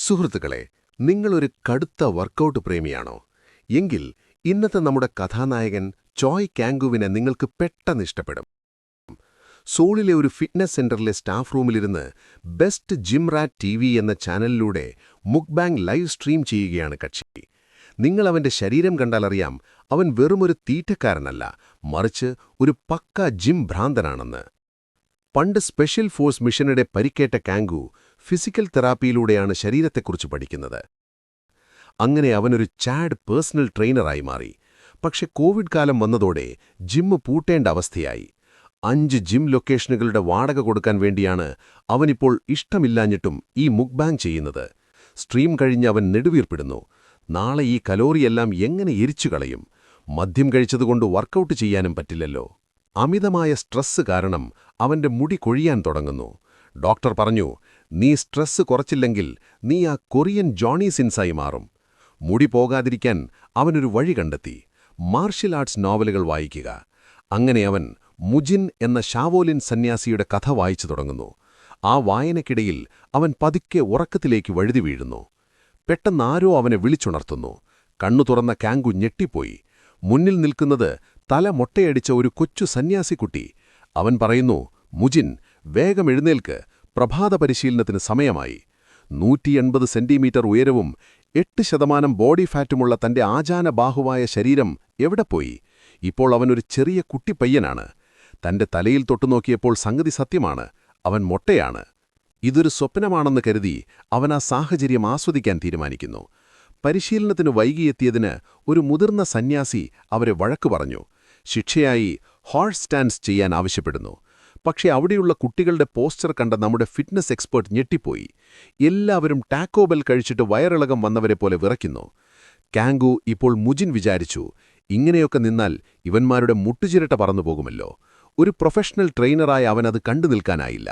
സുഹൃത്തുക്കളെ, നിങ്ങളൊരു കടുത്ത വർക്കൗട്ട് പ്രേമിയാണോ? എങ്കിൽ ഇന്നത്തെ നമ്മുടെ കഥാനായകൻ ചോയ് കാംഗുവിനെ നിങ്ങൾക്ക് പെട്ടെന്ന് ഇഷ്ടപ്പെടും. സോളിലെ ഒരു ഫിറ്റ്നസ് സെന്ററിലെ സ്റ്റാഫ് റൂമിലിരുന്ന് ബെസ്റ്റ് ജിം റാറ്റ് ടിവി എന്ന ചാനലിലൂടെ മുക്ബാങ് ലൈവ് സ്ട്രീം ചെയ്യുകയാണ് കക്ഷി. നിങ്ങൾ അവന്റെ ശരീരം കണ്ടാലറിയാം, അവൻ വെറുമൊരു തീറ്റക്കാരനല്ല, മറിച്ച് ഒരു പക്ക ജിം ഭ്രാന്തനാണെന്ന്. പണ്ട് സ്പെഷ്യൽ ഫോഴ്സ് മിഷനിടെ പരിക്കേറ്റ കാംഗു ഫിസിക്കൽ തെറാപ്പിയിലൂടെയാണ് ശരീരത്തെക്കുറിച്ച് പഠിക്കുന്നത്. അങ്ങനെ അവനൊരു ചാഡ് പേഴ്സണൽ ട്രെയിനറായി മാറി. പക്ഷെ കോവിഡ് കാലം വന്നതോടെ ജിമ്മ് പൂട്ടേണ്ട അവസ്ഥയായി. 5 ജിം ലൊക്കേഷനുകളുടെ വാടക കൊടുക്കാൻ വേണ്ടിയാണ് അവനിപ്പോൾ ഇഷ്ടമില്ലാഞ്ഞിട്ടും ഈ മുക്ബാങ് ചെയ്യുന്നത്. സ്ട്രീം കഴിഞ്ഞ് അവൻ നെടുവീർപ്പിടുന്നു. നാളെ ഈ കലോറിയെല്ലാം എങ്ങനെ എരിച്ചു കളയും? മദ്യം കഴിച്ചതുകൊണ്ട് വർക്കൗട്ട് ചെയ്യാനും പറ്റില്ലല്ലോ. അമിതമായ സ്ട്രെസ് കാരണം അവന്റെ മുടി കൊഴിയാൻ തുടങ്ങുന്നു. ഡോക്ടർ പറഞ്ഞു, നീ സ്ട്രെസ് കുറച്ചില്ലെങ്കിൽ നീ ആ കൊറിയൻ ജോണി സിൻസായി മാറും. മുടി പോകാതിരിക്കാൻ അവനൊരു വഴി കണ്ടെത്തി: മാർഷ്യൽ ആർട്സ് നോവലുകൾ വായിക്കുക. അങ്ങനെ അവൻ മുജിൻ എന്ന ഷാവോലിൻ സന്യാസിയുടെ കഥ വായിച്ചു തുടങ്ങുന്നു. ആ വായനയ്ക്കിടയിൽ അവൻ പതുക്കെ ഉറക്കത്തിലേക്ക് വഴുതി വീഴുന്നു. പെട്ടെന്നാരോ അവനെ വിളിച്ചുണർത്തുന്നു. കണ്ണു തുറന്ന കാംഗു ഞെട്ടിപ്പോയി. മുന്നിൽ നിൽക്കുന്നത് തല മൊട്ടയടിച്ച ഒരു കൊച്ചു സന്യാസിക്കുട്ടി. അവൻ പറയുന്നു, മുജിൻ, വേഗം എഴുന്നേൽക്ക്, പ്രഭാത പരിശീലനത്തിന് സമയമായി. 180 സെന്റിമീറ്റർ ഉയരവും 8% ബോഡി ഫാറ്റുമുള്ള തന്റെ ആജാനബാഹുവായ ശരീരം എവിടെപ്പോയി? ഇപ്പോൾ അവനൊരു ചെറിയ കുട്ടിപ്പയ്യനാണ്. തന്റെ തലയിൽ തൊട്ടുനോക്കിയപ്പോൾ സംഗതി സത്യമാണ്: അവൻ മൊട്ടയാണ്. ഇതൊരു സ്വപ്നമാണെന്ന് കരുതി അവൻ ആ സാഹചര്യം ആസ്വദിക്കാൻ തീരുമാനിക്കുന്നു. പരിശീലനത്തിന് വൈകിയെത്തിയതിന് ഒരു മുതിർന്ന സന്യാസി അവരെ വഴക്കു പറഞ്ഞു. ശിക്ഷയായി ഹോഴ്സ് സ്റ്റാൻസ് ചെയ്യാൻ ആവശ്യപ്പെടുന്നു. പക്ഷേ അവിടെയുള്ള കുട്ടികളുടെ പോസ്റ്റർ കണ്ട നമ്മുടെ ഫിറ്റ്നസ് എക്സ്പേർട്ട് ഞെട്ടിപ്പോയി. എല്ലാവരും ടാക്കോബെൽ കഴിച്ചിട്ട് വയറിളകം വന്നവരെ പോലെ വിറയ്ക്കുന്നു. കാംഗു ഇപ്പോൾ മുജിൻ വിചാരിച്ചു, ഇങ്ങനെയൊക്കെ നിന്നാൽ ഇവന്മാരുടെ മുട്ടുചിരട്ട പറന്നുപോകുമല്ലോ. ഒരു പ്രൊഫഷണൽ ട്രെയിനറായ അവനത് കണ്ടു നിൽക്കാനായില്ല.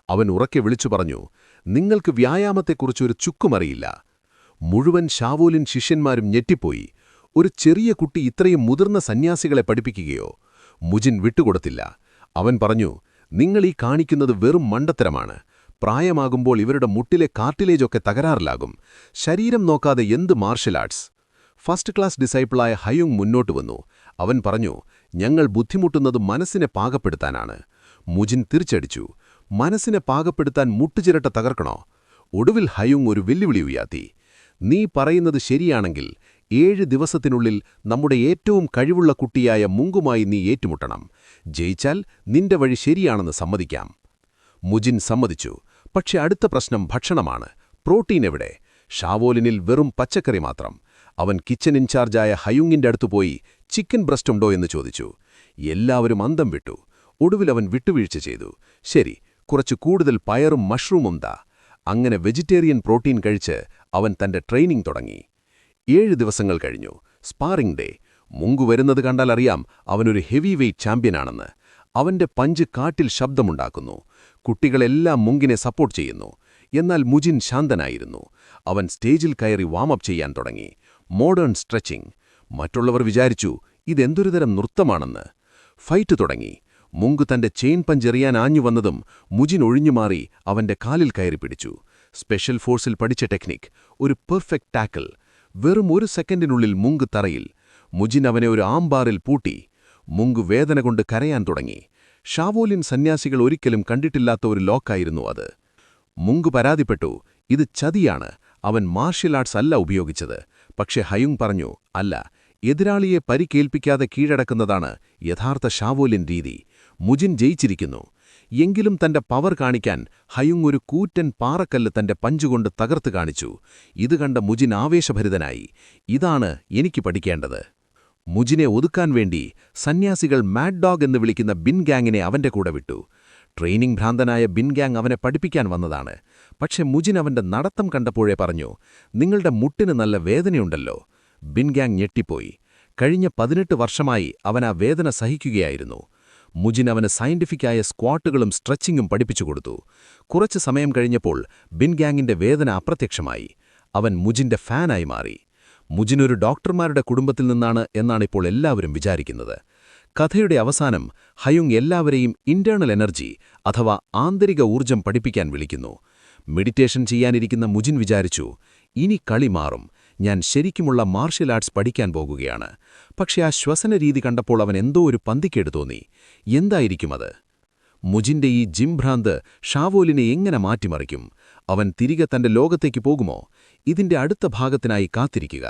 അവൻ ഉറക്കെ വിളിച്ചു പറഞ്ഞു, നിങ്ങൾക്ക് വ്യായാമത്തെക്കുറിച്ചൊരു ചുക്കുമറിയില്ല. മുഴുവൻ ഷാവോലിൻ ശിഷ്യന്മാരും ഞെട്ടിപ്പോയി. ഒരു ചെറിയ കുട്ടി ഇത്രയും മുതിർന്ന സന്യാസികളെ പഠിപ്പിക്കുകയോ? മുജിൻ വിട്ടുകൊടുത്തില്ല. അവൻ പറഞ്ഞു, നിങ്ങൾ ഈ കാണിക്കുന്നത് വെറും മണ്ടത്തരമാണ്. പ്രായമാകുമ്പോൾ ഇവരുടെ മുട്ടിലെ കാർട്ടിലേജൊക്കെ തകരാറിലാകും. ശരീരം നോക്കാതെ എന്ത് മാർഷ്യൽ ആർട്സ്? ഫസ്റ്റ് ക്ലാസ് ഡിസൈപ്പിളായ ഹയുങ് മുന്നോട്ട് വന്നു. അവൻ പറഞ്ഞു, ഞങ്ങൾ ബുദ്ധിമുട്ടുന്നത് മനസ്സിനെ പാകപ്പെടുത്താനാണ്. മുജിൻ തിരിച്ചടിച്ചു, മനസ്സിനെ പാകപ്പെടുത്താൻ മുട്ടുചിരട്ട തകർക്കണോ? ഒടുവിൽ ഹയുങ് ഒരു വെല്ലുവിളി ഉയർത്തി. നീ പറയുന്നത് ശരിയാണെങ്കിൽ 7 ദിവസത്തിനുള്ളിൽ നമ്മുടെ ഏറ്റവും കഴിവുള്ള കുട്ടിയായ മുങ്കുമായി നീ ഏറ്റുമുട്ടണം. ജയിച്ചാൽ നിന്റെ വഴി ശരിയാണെന്ന് സമ്മതിക്കാം. മുജിൻ സമ്മതിച്ചു. പക്ഷെ അടുത്ത പ്രശ്നം ഭക്ഷണമാണ്. പ്രോട്ടീൻ എവിടെ? ഷാവോലിനിൽ വെറും പച്ചക്കറി മാത്രം. അവൻ കിച്ചൻ ഇൻചാർജായ ഹയുങ്ങിന്റെ അടുത്തുപോയി ചിക്കൻ ബ്രസ്റ്റ് ഉണ്ടോ എന്ന് ചോദിച്ചു. എല്ലാവരും അന്തം വിട്ടു. ഒടുവിൽ അവൻ വിട്ടുവീഴ്ച ചെയ്തു. ശരി, കുറച്ച് കൂടുതൽ പയറും മഷ്റൂമും താ. അങ്ങനെ വെജിറ്റേറിയൻ പ്രോട്ടീൻ കഴിച്ച് അവൻ തന്റെ ട്രെയിനിംഗ് തുടങ്ങി. 7 ദിവസങ്ങൾ കഴിഞ്ഞു. സ്പാറിംഗ് ഡേ. മുങ്കു വരുന്നത് കണ്ടാലറിയാം അവനൊരു ഹെവി വെയ്റ്റ് ചാമ്പ്യനാണെന്ന്. അവന്റെ പഞ്ച് കാട്ടിൽ ശബ്ദമുണ്ടാക്കുന്നു. കുട്ടികളെല്ലാം മുങ്കിനെ സപ്പോർട്ട് ചെയ്യുന്നു. എന്നാൽ മുജിൻ ശാന്തനായിരുന്നു. അവൻ സ്റ്റേജിൽ കയറി വാമപ്പ് ചെയ്യാൻ തുടങ്ങി. Modern stretching. മറ്റുള്ളവർ വിചാരിച്ചു ഇതെന്തൊരുതരം നൃത്തമാണെന്ന്. ഫൈറ്റ് തുടങ്ങി. മുങ്ക് തന്റെ ചെയിൻ പഞ്ചെറിയാൻ ആഞ്ഞുവന്നതും മുജിൻ ഒഴിഞ്ഞുമാറി അവന്റെ കാലിൽ കയറി പിടിച്ചു. സ്പെഷ്യൽ ഫോഴ്സിൽ പഠിച്ച ടെക്നിക്, ഒരു പെർഫെക്റ്റ് ടാക്കിൾ. വെറും 1 സെക്കൻഡിനുള്ളിൽ മുങ്ക് തറയിൽ. മുജിൻ അവനെ ഒരു ആംബാറിൽ പൂട്ടി. മുങ്ക് വേദന കൊണ്ട് കരയാൻ തുടങ്ങി. ഷാവോലിൻ സന്യാസികൾ ഒരിക്കലും കണ്ടിട്ടില്ലാത്ത ഒരു ലോക്കായിരുന്നു അത്. മുങ്ക് പരാതിപ്പെട്ടു, ഇത് ചതിയാണ്, അവൻ മാർഷ്യൽ ആർട്സ് അല്ല ഉപയോഗിച്ചത്. പക്ഷെ ഹയുങ് പറഞ്ഞു, അല്ല, എതിരാളിയെ പരിക്കേൽപ്പിക്കാതെ കീഴടക്കുന്നതാണ് യഥാർത്ഥ ഷാവോലിൻ രീതി. മുജിൻ ജയിച്ചിരിക്കുന്നു. എങ്കിലും തന്റെ പവർ കാണിക്കാൻ ഹയുങ് ഒരു കൂറ്റൻ പാറക്കല്ല് തന്റെ പഞ്ചുകൊണ്ട് തകർത്ത് കാണിച്ചു. ഇത് കണ്ട മുജിൻ ആവേശഭരിതനായി. ഇതാണ് എനിക്ക് പഠിക്കേണ്ടത്. മുജിനെ ഒതുക്കാൻ വേണ്ടി സന്യാസികൾ മാഡ് ഡോഗ് എന്ന് വിളിക്കുന്ന ബിൻ ഗാങ്ങിനെ അവന്റെ കൂടെ വിട്ടു. ട്രെയിനിംഗ് ഭ്രാന്തനായ ബിൻ ഗാങ് അവനെ പഠിപ്പിക്കാൻ വന്നതാണ്. പക്ഷെ മുജിൻ അവന്റെ നടത്തം കണ്ടപ്പോഴേ പറഞ്ഞു, നിങ്ങളുടെ മുട്ടിന് നല്ല വേദനയുണ്ടല്ലോ. ബിൻ ഗാങ് ഞെട്ടിപ്പോയി. കഴിഞ്ഞ 18 വർഷമായി അവൻ ആ വേദന സഹിക്കുകയായിരുന്നു. മുജിൻ അവന് സയന്റിഫിക്കായ സ്ക്വാട്ടുകളും സ്ട്രെച്ചിങ്ങും പഠിപ്പിച്ചുകൊടുത്തു. കുറച്ച് സമയം കഴിഞ്ഞപ്പോൾ ബിൻ ഗാങ്ങിന്റെ വേദന അപ്രത്യക്ഷമായി. അവൻ മുജിന്റെ ഫാനായി മാറി. മുജിനൊരു ഡോക്ടർമാരുടെ കുടുംബത്തിൽ നിന്നാണ് എന്നാണിപ്പോൾ എല്ലാവരും വിചാരിക്കുന്നത്. കഥയുടെ അവസാനം ഹയുങ് എല്ലാവരെയും ഇന്റേണൽ എനർജി അഥവാ ആന്തരിക ഊർജം പഠിപ്പിക്കാൻ വിളിക്കുന്നു. മെഡിറ്റേഷൻ ചെയ്യാനിരിക്കുന്ന മുജിൻ വിചാരിച്ചു, ഇനി കളി മാറും, ഞാൻ ശരിക്കുമുള്ള മാർഷ്യൽ ആർട്സ് പഠിക്കാൻ പോകുകയാണ്. പക്ഷെ ആ ശ്വസന രീതി കണ്ടപ്പോൾ അവൻ എന്തോ ഒരു പന്തിക്കേട് തോന്നി. എന്തായിരിക്കും അത്? മുജിന്റെ ഈ ജിം ഭ്രാന്ത് ഷാവോലിനെ എങ്ങനെ മാറ്റിമറിക്കും? അവൻ തിരികെ തന്റെ ലോകത്തേക്ക് പോകുമോ? ഇതിന്റെ അടുത്ത ഭാഗത്തിനായി കാത്തിരിക്കുക.